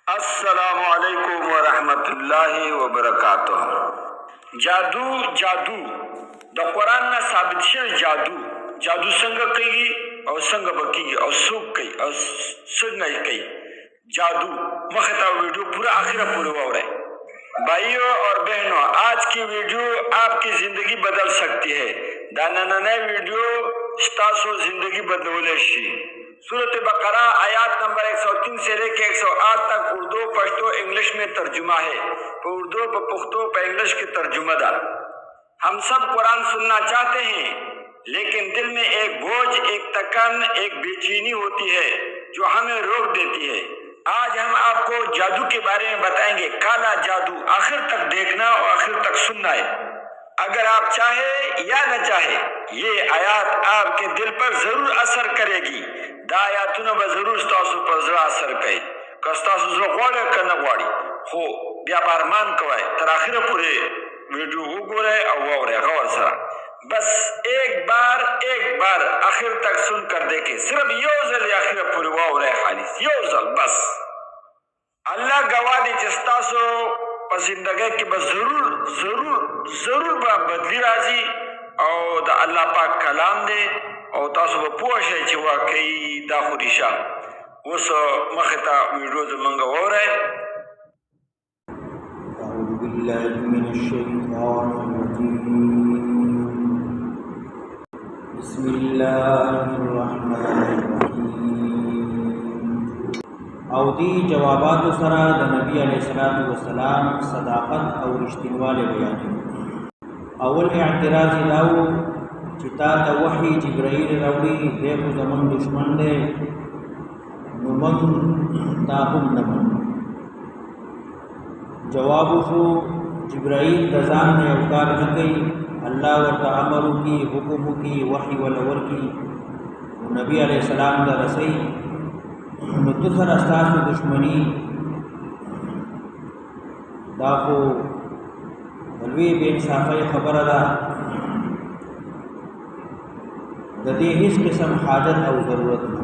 अस्सलामु अलैकुम वरहमतुल्लाहि वबरकातुह। जादू जादू द कुरान ना साबित शे जादू संग कई और संग बकी और सुख कई और संग कई जादू मखता वीडियो पूरा आखिर पूरा हो रहा है। भाइयों और बहनों, आज की वीडियो आपकी जिंदगी बदल सकती है। दाना नए वीडियो स्टासो जिंदगी बदले शी। सूरत बकरा आयात नंबर 103 से लेकर 108 तक उर्दू पश्तो इंग्लिश में तर्जुमा है। उर्दू प पुख्तो प इंग्लिश की तर्जुमा दा। हम सब कुरान सुनना चाहते हैं, लेकिन दिल में एक बोझ, एक तकन, एक बेचैनी होती है जो हमें रोक देती है। आज हम आपको जादू के बारे में बताएंगे, काला जादू। आखिर तक देखना और आखिर तक सुनना है। अगर आप चाहे या न चाहे, ये आयात आपके दिल पर जरूर असर करेगी। दायातुन जरूर स्तासु पर जरा असर करे। कस्तासु जो गवाड़े करना गवाड़ी हो व्यापार मान कवाए तर आखिर पूरे वीडियो हो गो रहे और वो रहे गौर सरा। बस एक बार आखिर तक सुन कर देखे। सिर्फ योजल आखिर पूरे वो रहे खालिस योजल बस। अल्लाह गवाह दी जिस्तासु जिंदगी के बस जरूर बदली राजी और द अल्लाह पाक कलाम दे और तासु पोशे ची वाकई दा खुदिशा उस मखता वीडियो जमंगा हो रहा है। अऊज़ु बिल्लाहि मिनश शैतानिर रजीम। बिस्मिल्लाहिर रहमानिर रहीम। अवधी जवाबात सरा द नबी अलैहिस्सलातु वस्सलाम सदाकत और रिश्तेवाले बयान। अवल एतराज लाओ चिता द वही जिब्राइल रवड़ी देखो जमन दुश्मन दे नुमन ताहुम नमन। जवाब हो जिब्राइल रजान ने अवकार न कई अल्लाह व अमर की हुक्म की वही वलवर की नबी अलैहिस्सलाम द रसई मुतसर अस्तास दुश्मनी दाखो बलवी बेइंसाफ़ी खबर अदा दे इस किस्म हाजत और ज़रूरत न।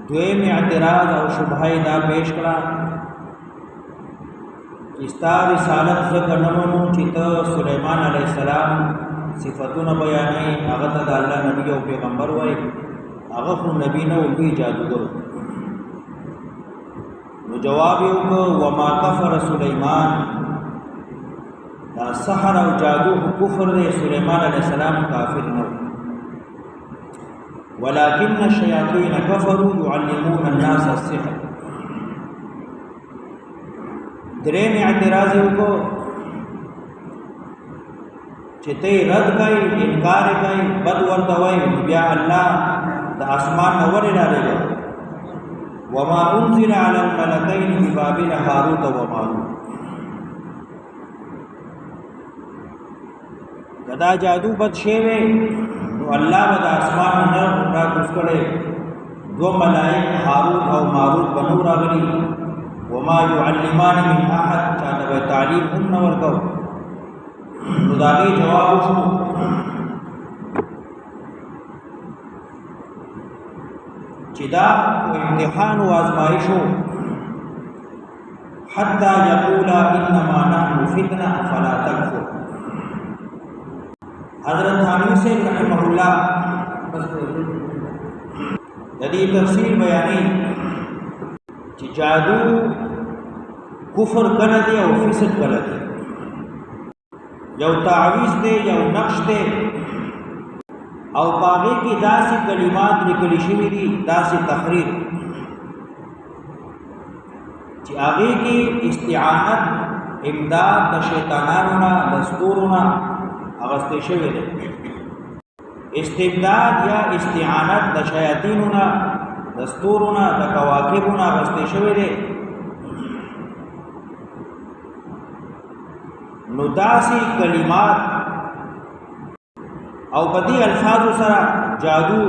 दुए में एतराज़ और शुबहाई दा पेश करा इस्ता रिसालत ज़का नमनु चित सुलेमान अलैहिस्सलाम सिफ़तुन बयानी आगत दा अल्लाह नबी और पैगंबर वए आगफ नबी न उल्वी जादूगर। नो जवाब यो वमा कफर सुलेमान दा सहर और जादू कुफर दे सुलेमान अलैहिस्सलाम काफिर न वलाकिन शयातीन कफरू युअल्लिमून अन्नास अस्सिहर। दरे में एतराज़ को चिते रद्द कई इनकार कई बद वर्तवई बिया अल्लाह द आसमान नवर डालेगा। वमा उनज़िला अलल मलकैनि बिबाबिल हारूत व मारूत। गदा जादू बद शेवे तो अल्लाह बद आसमान न उठा कुसकड़े दो मलाइक हारूत और मारूत बनो रागली। वमा युअल्लिमान मिन अहद चाहता तालीम उन नवर को खुदागी जवाब उसको चिदा इम्तिहान व आजमाइश हो हत्ता यक़ूला इन्नमा नहनु फितना फला तकफुर। हज़रत थानवी से रहमहुल्लाह जदी तफसीर बयानी कि जादू कुफर कर दे और फिसद कर दे। यौ तावीज़ दे यौ नक्श दे और पागे की दासी कलिमात निकली शिविरी दासी तहरीर कि आगे की इस्तिआनत इमदाद द शैतानानुना दस्तूरुना अगस्ते शिविर इस्तिमदाद या इस्तिआनत द शयातीनुना दस्तूरुना द कवाकिबुना अगस्ते शिविर। नुदासी कलिमात और बदी अल्फाज सरा जादू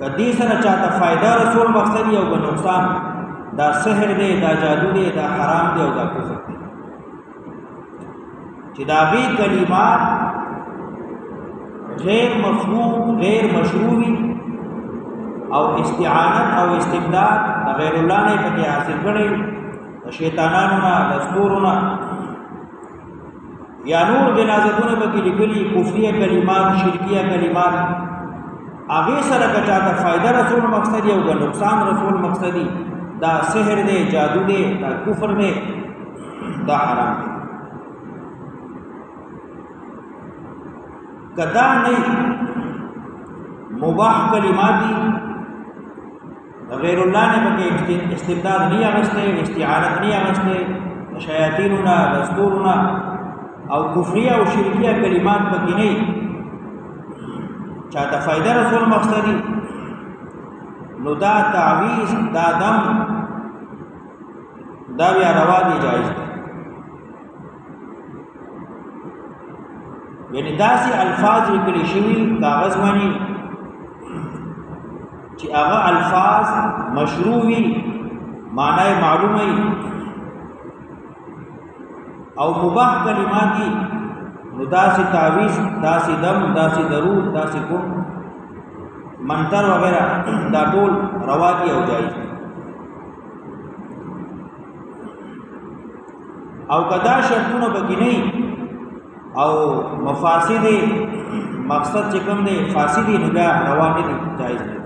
कदी सरा चाहता फ़ायदा रसूल मकसद या उगा नुकसान दा सहर दे दा जादू दे दा हराम दे उगा कुफर दे। चिदागी कलिमात गैर मफहूम गैर मशरूई او استعانت او استمداد د غیر الله نه پکې حاصل کړي د شیطانانو نه د ستورو نه یا نور جنازتونه پکې لیکلي کفریه کلمات شرکیه کلمات هغه سره کچا ته فائدہ رسول مقصدی او نقصان رسول مقصدی دا سحر دی جادو دی دا کفر دی دا حرام دی کدا نه مباح کلمات دی غیر الله نه پکې استمداد نه اغسته استعانت نه اغسته شیاطیننا دستورنا او کفریه او شرکیه کلمات پکې نه چاته فائدہ رسول مقصدی نو دا تعویذ دا دم دا بیا روا دی جایز دی یعنی داسې الفاظ لیکل شوي کاغذ باندې چې هغه الفاظ مشروع وي معنی معلومه وي او مباح کلمات دي نو داسې تعویذ داسې دم داسې درود داسې کوم منتر وغیرہ دا ټول روا دي او جایز دي او کدا شرطونه پکې نه او مفاسد مقصد چې کوم دی فاسدی نه بیا روا نه دي جایز دي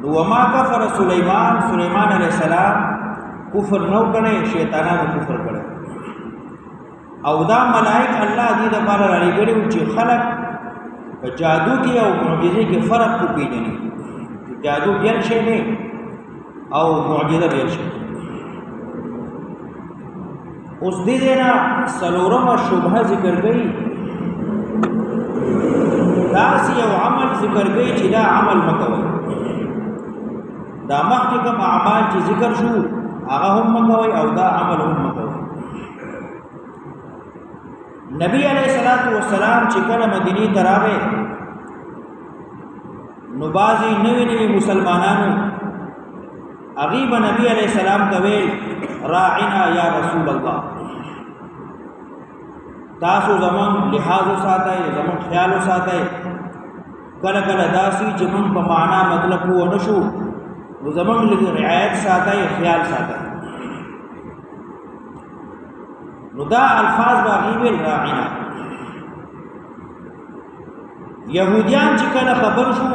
نو وما کفر سلیمان علیہ السلام کفر نو کړي شیطانانو کفر کړي او دا ملائک الله دې د بار لري ګړي چې خلق په جادو کې او معجزې کې فرق کو پیژني جادو ډیر شي نه او معجزه ډیر شي اوس دې نه سلورمه شبهه ذکر کړي دا یو عمل ذکر کړي چې دا عمل مکوي دا مخکې کوم اعمال چې ذکر شو هغه هم مکوي او دا عمل هم مکوي نبی علیہ الصلوۃ والسلام چې کله مدینه ته راغی نو بازي نوی مسلمانانو غیب نبی علیہ السلام ته ویل راعنا یا رسول الله تاسو زمون لحاظ ساتای زمون خیال ساتای کله کله داسي چې موږ په معنا مطلب وو نشو نو زمون لږ رعایت ساتای خیال ساتای نو دا الفاظ باغیب راعنا يهوديان چې کله خبر شو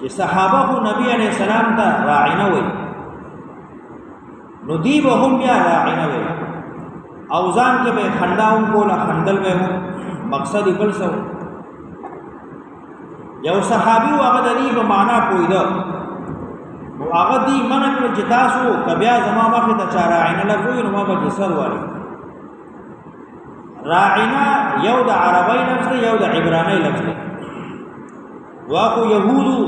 چې صحابه نبی علیہ السلام ته راعنا وي نو دی به هم بیا راعنا وي او ځان کې به خنداون کوله خندل به مقصد بل څه یو صحابي هغه د دې په معنا پوهیده نو هغه دی منع کړ چې تاسو کبیا زما مخه ته چا راعنا لګوي نو ما به جسر وایي راعنا یو د عربی لفظ یو د عبرانی لفظ واکو یهودو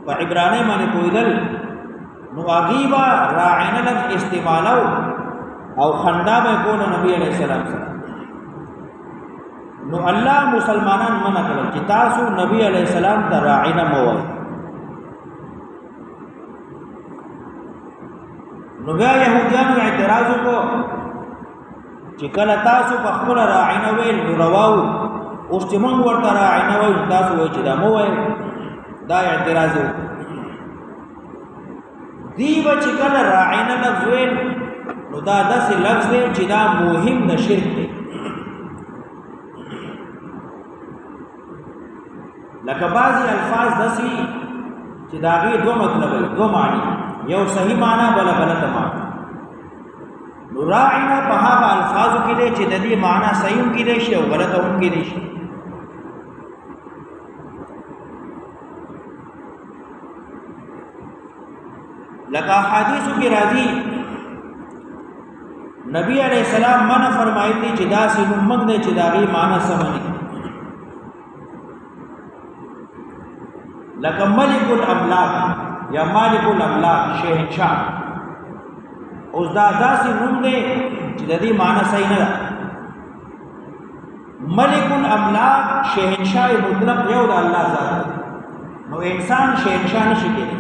په عبرانی باندې پویدل نو غیبا راعنا لفظ استعمالو او خندا به کوله نبی علیہ السلام سره نو الله مسلمانان منع کړل چې تاسو نبی علیہ السلام ته راعنا مو وایي نو بیا یهودیانو اعتراض وکړو چې کله تاسو په خپل راعنا ویل نو رواو اوس چې موږ ورته راعنا وایو تاسو وایي چې دا مو وایي دا اعتراض دی به چې کله راعنا لفظ ویل نو دا داسې لفظ دی چې دا مهم د شرک دی لکه بعضی الفاظ داسې چې دا غي دوه مطلب وي دوه معنی یو صحیح معنی بل غلط معنی نو راعنا په هغه الفاظو کې دي چې د دې معنی صحیح هم کې دي شي او غلط هم کې دي شي لکه حدیثو کې راځي نبی علیہ السلام منع فرمایي چې دا سې موږ نه چې دا غي معنی سمونی لکه ملک الاملاک یا مالک الاملاک شهنشاه اوس دا داسې نوم دی چې د دې معنی صحیح نه ده ملک الاملاک شهنشاه مطلق یو د الله ذات نو انسان شهنشاه نشي کېدی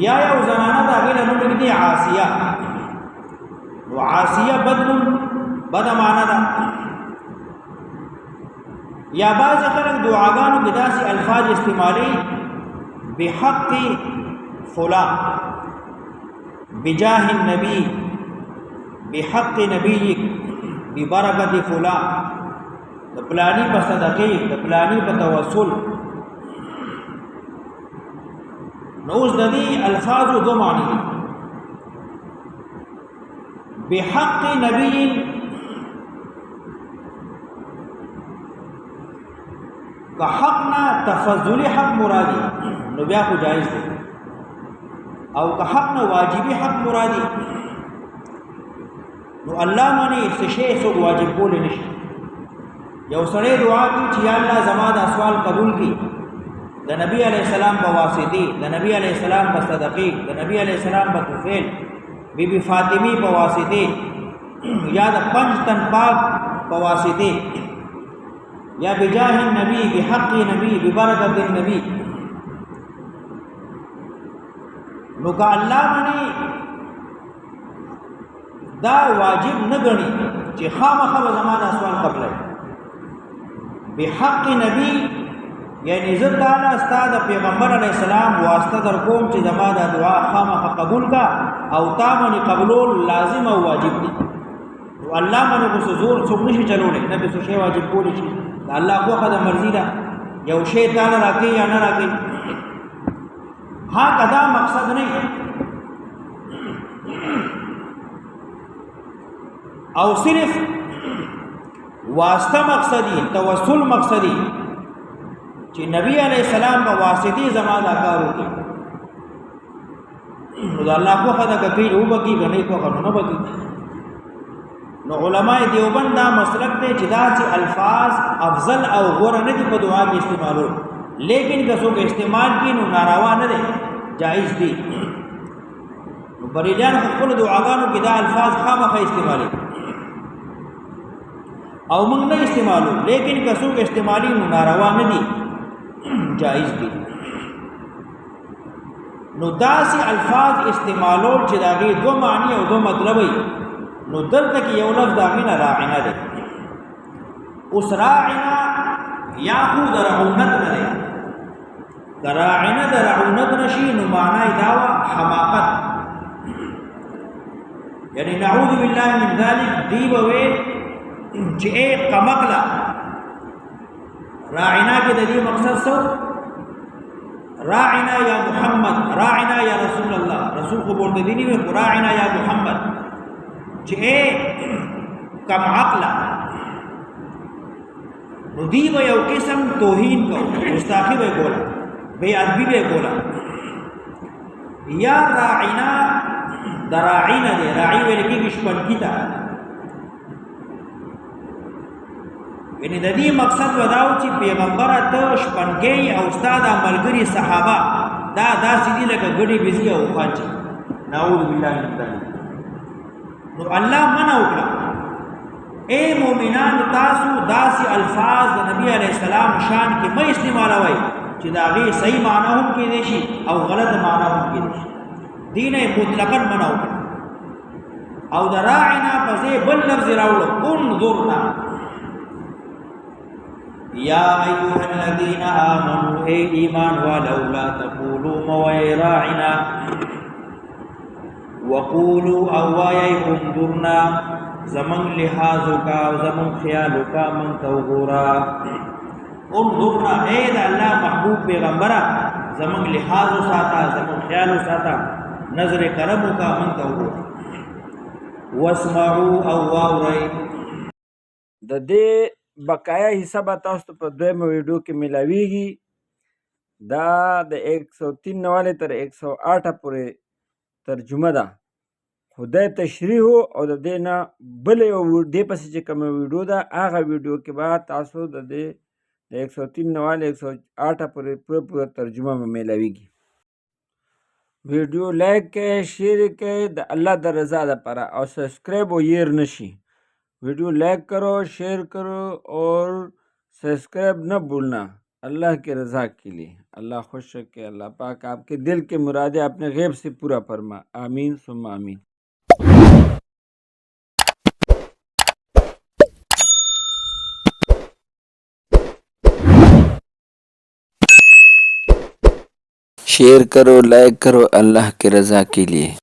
یا یو زنانه دا غیر نوم دی عاصیه نو عاصیه بدل بد معنی ده या बाज़ खलक दुआगानों के दासी अल्फाज इस्तेमाली बिहक़ फुला, बिजाह नबी, बिहक़ नबी, बिबरकत फुला, द प्लानी पर सदक़े, द प्लानी पर तवस्सुल। नौज ददी अल्फाज दो मानी दी। बिहक़ नबी का हक़ ना तफज़ुली हक़ मुरादी नो बिया को जायज़ दे, और का हक़ ना वाजिबी हक़ मुरादी नो अल्लाह माने से शे सो वाजिब बोले निश। यौ सड़े दुआ की ची अल्लाह ज़मा दा सवाल कबूल की, द नबी अलैहिस्सलाम बवासिती, द नबी अलैहिस्सलाम बसदक़ी, द नबी अलैहिस्सलाम बतुफ़ैल, बीबी फ़ातिमी बवासिती, या द पंज तन पाक बवासिती, या बिजाह नबी, बिहक़ नबी, बिबरकत नबी। नो का अल्लाह माने दा वाजिब न गणी ची खामखा ज़माना सवाल कबल है। बिहक़ नबी यानी इज़्ज़त ताला अस्ताद पैगम्बर अलैहिस्सलाम वास्ता दर कोम ची ज़माना दुआ खामखा कबूल का और तामनी कबूल लाजिम और वाजिब दी। तो अल्लाह माने को जोर सुबनिश चलोले नबी सो शे वाजिब बोली ची अल्लाह को खदा मर्जी दा यौ शे ताला राके या न राके। हाँ कदा मकसद नहीं और सिर्फ वास्ता मकसदी तवस्सुल मकसदी कि नबी अलैहिस्सलाम का वासिती ज़माना कारो की अल्लाह को खदा कई रू बकी गने को खनो न बकी। नो उलमाए देवबंद दा मसलक ते जिदा से अल्फाज अफजल और गोरा न दी दुआ के इस्तेमाल हो, लेकिन कसों के इस्तेमाल की नो नारावा न दे जायज़ दी। बरीजान खुल दुआगानों की दा अल्फाज खामखा इस्तेमाली और मंग न इस्तेमाल हो, लेकिन कसों के इस्तेमाली नो नारावा न दी जायज़ दी। नो दासी अल्फाज इस्तेमालो चिदागी दो मानी और दो मतलब नो दल तक ये लफ्ज़ दागिना राइना दे। उस राइना या खुद रऊनत न दे, दराइना दराउनत नशी नो माना दावा हमाकत यानी नऊज़ु बिल्लाहि मिन ज़ालिक दी बवे जे कमकला राइना के ददी मकसद सो राइना या मुहम्मद, राइना या रसूल अल्लाह, रसूल को बोलते दीनी में राइना या मुहम्मद जे कम अक्ला नुदीब यौ किस्म तोहीन को गुस्ताखी बे बोला, बेअदबी बे बोला। या राइना दराइना दे राई वे लिखी किशपन की था यानी ददी मकसद बताओ कि पैगंबर तो शपनगे और उस्ताद मलगरी सहाबा दा दा सीधी लगा गड़ी बिजी और खाची नाऊज़ बिल्लाहि मिन ज़ालिक। तो अल्लाह मना उकला ए मोमिनान तासु दासी अल्फाज नबी अलैहिस्सलाम शान के मैं इस्तेमाल हुई चिदागी सही माना हम की देशी और गलत माना हम की देशी दीन मुतलकन मना उकला और दराइना पसे बल लफ्ज़ राउल उन्जुरना या अय्युहल्लज़ीना आमनू ए ईमान वालो ला तक़ूलू मवैराइना वक़ूलू अवाय उन्जुरना ज़मन लिहाज़ो का ज़मन ख्यालो का मन तवगोरा उन्जुरना ए अल्लाह महबूब पैगंबरा ज़मन लिहाज़ो साता ज़मन ख्यालो साता नज़र करमो का मन तवगोरा वस्मऊ अवाउरई द दे बकाया हिस्सा बताओ पर दोयम वीडियो के मिलावीगी दा द 103 वाले तर 108 पूरे तर्जुमा दा खुदा तशरीह हो और दे ना बले दे पस जे कम वीडियो दा आगा वीडियो के बाद तासो दे 103 वाले 108 पूरे पूरा तर्जुमा में मिलावीगी। वीडियो लाइक के शेयर के द अल्लाह द रज़ा दा परा और सब्सक्राइब हो येर नशी वीडियो लाइक करो शेयर करो और सब्सक्राइब न भूलना अल्लाह के रज़ा के लिए। अल्लाह खुश रखे, अल्लाह पाक आपके दिल के मुरादे अपने गैब से पूरा फरमा। आमीन सुम्मा आमीन। शेयर करो, लाइक करो अल्लाह की रज़ा के लिए।